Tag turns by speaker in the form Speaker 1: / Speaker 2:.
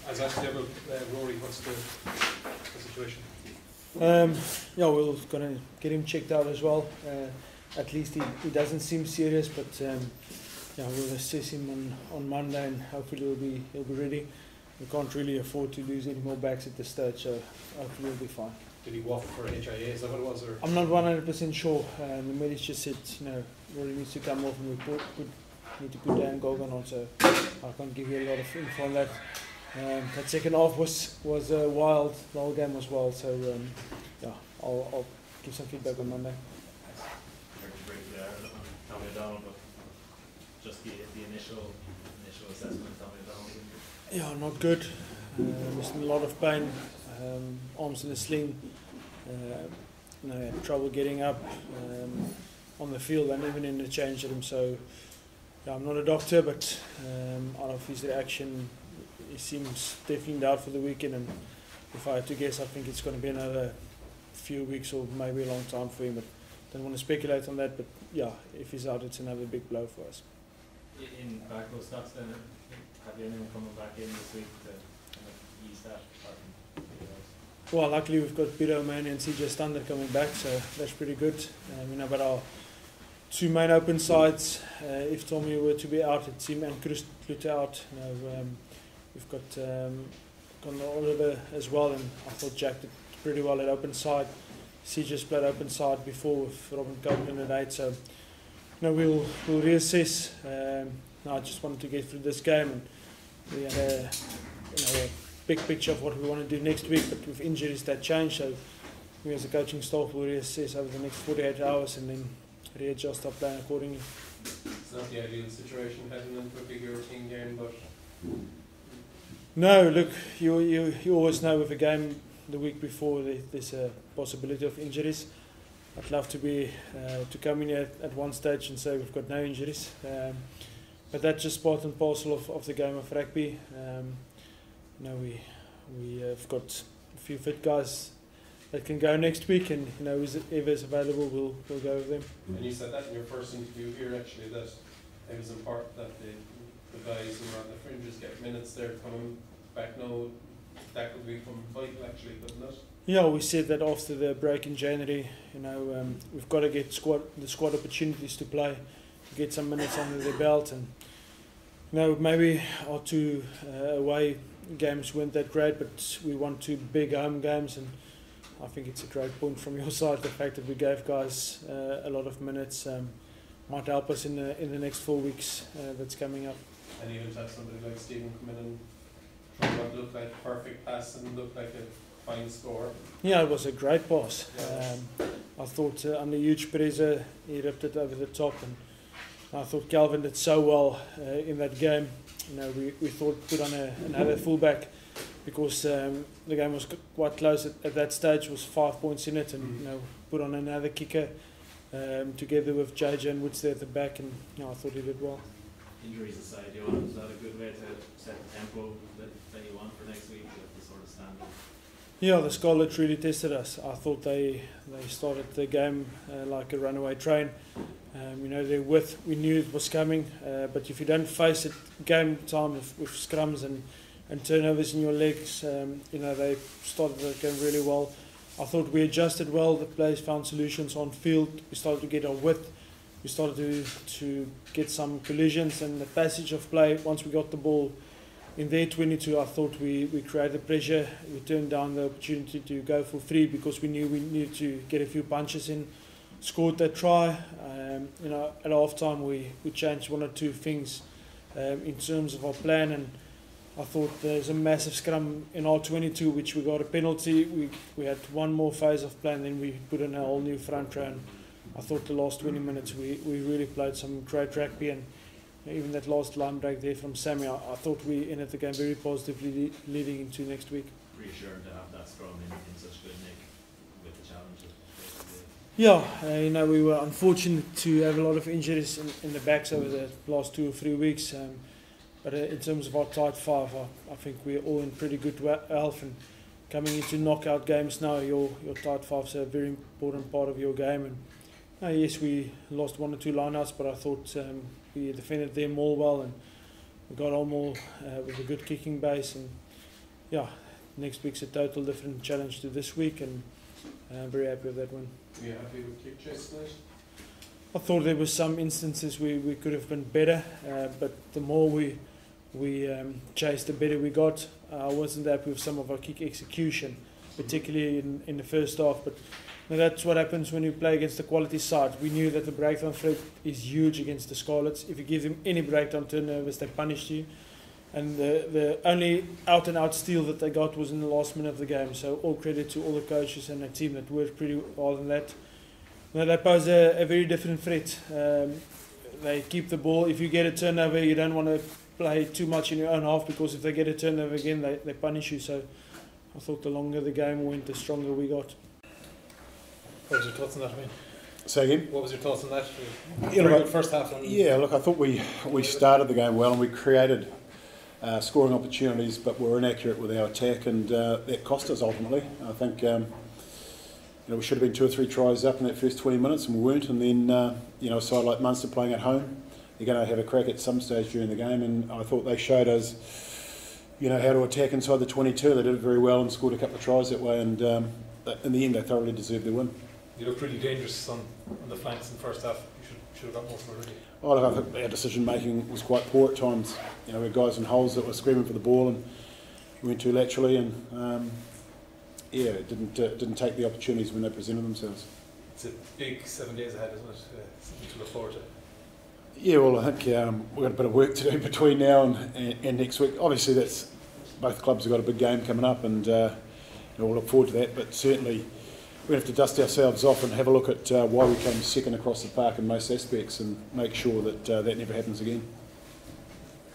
Speaker 1: As at level, Rory, what's the situation?
Speaker 2: Yeah, we're going to get him checked out as well. At least he doesn't seem serious, but yeah, we'll assess him on Monday, and hopefully he'll be ready. We can't really afford to lose any more backs at this stage, so hopefully he'll be fine.
Speaker 1: Did he walk for HIA? Is that what it was? Or?
Speaker 2: I'm not 100% sure. The medics just said, Rory needs to come off, and we need to put Dan Gogan on, so I can't give you a lot of info on that. That second half was wild. The whole game was wild. So yeah, I'll give some feedback on Monday.
Speaker 3: Just the initial assessment.
Speaker 2: Yeah, not good. Was in a lot of pain. Arms in a sling. Had trouble getting up on the field and even in the change room. So yeah, I'm not a doctor, but out of his reaction, he seems definitely out for the weekend, and if I had to guess, I think it's going to be another few weeks or maybe a long time for him, but don't want to speculate on that. But yeah, if he's out, it's another big blow for us.
Speaker 3: In backrow stocks then, have you anyone coming back in this week to kind of ease that?
Speaker 2: Well, luckily we've got Peter O'Mahony and CJ Stander coming back, so that's pretty good. But our two main open sides, if Tommy were to be out, it's him and Chris Luther out. We've got Oliver as well, and I thought Jack did pretty well at open side. CJ played open side before with Robin Copeland at 8, so we'll reassess. I just wanted to get through this game, and we had a big picture of what we want to do next week, but with injuries that change, so we as a coaching staff will reassess over the next 48 hours and then readjust our plan accordingly.
Speaker 1: It's not the ideal situation heading into a big European game, but...
Speaker 2: No, look, you always know with a game the week before there's a possibility of injuries. I'd love to come in here at one stage and say we've got no injuries, but that's just part and parcel of the game of rugby. We have got a few fit guys that can go next week, and whoever's available, we'll go with them.
Speaker 1: And you said that in your first interview here, actually, that it was important that the guys who are on the fringes get minutes there coming back now. That could become vital, actually, couldn't it?
Speaker 2: Yeah, we said that after the break in January, we've got to get the squad opportunities to play, to get some minutes under their belt, and maybe our two away games weren't that great, but we won two big home games, and I think it's a great point from your side. The fact that we gave guys a lot of minutes might help us in the next 4 weeks that's coming up.
Speaker 1: And even to have somebody like Stephen come in and try what looked like a perfect pass and looked like a fine score. Yeah,
Speaker 2: it was a great pass.
Speaker 1: Yeah.
Speaker 2: I thought under huge pressure he ripped it over the top, and I thought Calvin did so well in that game. We thought put on another fullback because the game was quite close at that stage. It was 5 points in it, and put on another kicker together with JJ and Woods there at the back, and I thought he did well.
Speaker 3: Injuries aside, Johann, is that a good way to set the tempo that you want for next week, the sort of standard?
Speaker 2: Yeah, the Scarlets really tested us. I thought they started the game like a runaway train. Their width, we knew it was coming, but if you don't face it game time with scrums and turnovers in your legs, they started the game really well. I thought we adjusted well, the players found solutions on field, we started to get our width, we started to get some collisions, and the passage of play, once we got the ball in their 22, I thought we created pressure. We turned down the opportunity to go for 3 because we knew we needed to get a few punches in. Scored that try. At half time we changed 1 or 2 things in terms of our plan, and I thought there's a massive scrum in our 22 which we got a penalty. We had one more phase of play, and then we put in a whole new front row, and I thought the last 20 minutes we really played some great rugby, and even that last line break there from Sammy, I thought we ended the game very positively leading into next week.
Speaker 3: Reassured to have that scrum in such good nick with the challenge.
Speaker 2: Yeah, we were unfortunate to have a lot of injuries in the backs over the last 2 or 3 weeks. But in terms of our tight 5, I think we're all in pretty good health. And coming into knockout games now, your tight 5's a very important part of your game. And yes, we lost 1 or 2 lineouts, but I thought we defended them all well, and we got on all with a good kicking base. And yeah, next week's a total different challenge to this week, and I'm very happy with that one.
Speaker 1: Yeah, happy with kick chase tonight?
Speaker 2: I thought there were some instances we could have been better, but the more we chased, the better we got. I wasn't happy with some of our kick execution, particularly in the first half. But that's what happens when you play against the quality side. We knew that the breakdown threat is huge against the Scarlets. If you give them any breakdown turnovers, they punish you. And the only out-and-out steal that they got was in the last minute of the game. So all credit to all the coaches and the team that worked pretty hard on that. Now, they pose a very different threat. They keep the ball. If you get a turnover, you don't want to play too much in your own half, because if they get a turnover again, they punish you. So I thought the longer the game went, the stronger we got.
Speaker 4: What was your thoughts on that? I mean,
Speaker 5: say again?
Speaker 4: what was your thoughts on that?
Speaker 5: Yeah,
Speaker 4: Very
Speaker 5: look,
Speaker 4: good first half.
Speaker 5: Yeah, look, I thought we started the game well and we created scoring opportunities, but were inaccurate with our attack, and that cost us ultimately. I think we should have been 2 or 3 tries up in that first 20 minutes, and we weren't. And then a side like Munster playing at home, they're going to have a crack at some stage during the game, and I thought they showed us how to attack inside the 22. They did it very well and scored a couple of tries that way, and in the end they thoroughly deserved their win.
Speaker 4: You looked really dangerous on the flanks in the first half. You should have got more from it already.
Speaker 5: Oh, look, I think our decision making was quite poor at times. We had guys in holes that were screaming for the ball, and we went too laterally, and didn't take the opportunities when they presented themselves.
Speaker 4: It's a big 7 days ahead, isn't it? Something to look forward to.
Speaker 5: Yeah, well, I think we've got a bit of work to do between now and next week. Obviously, both clubs have got a big game coming up, and we'll look forward to that. But certainly, we're going to have to dust ourselves off and have a look at why we came second across the park in most aspects, and make sure that that never happens again.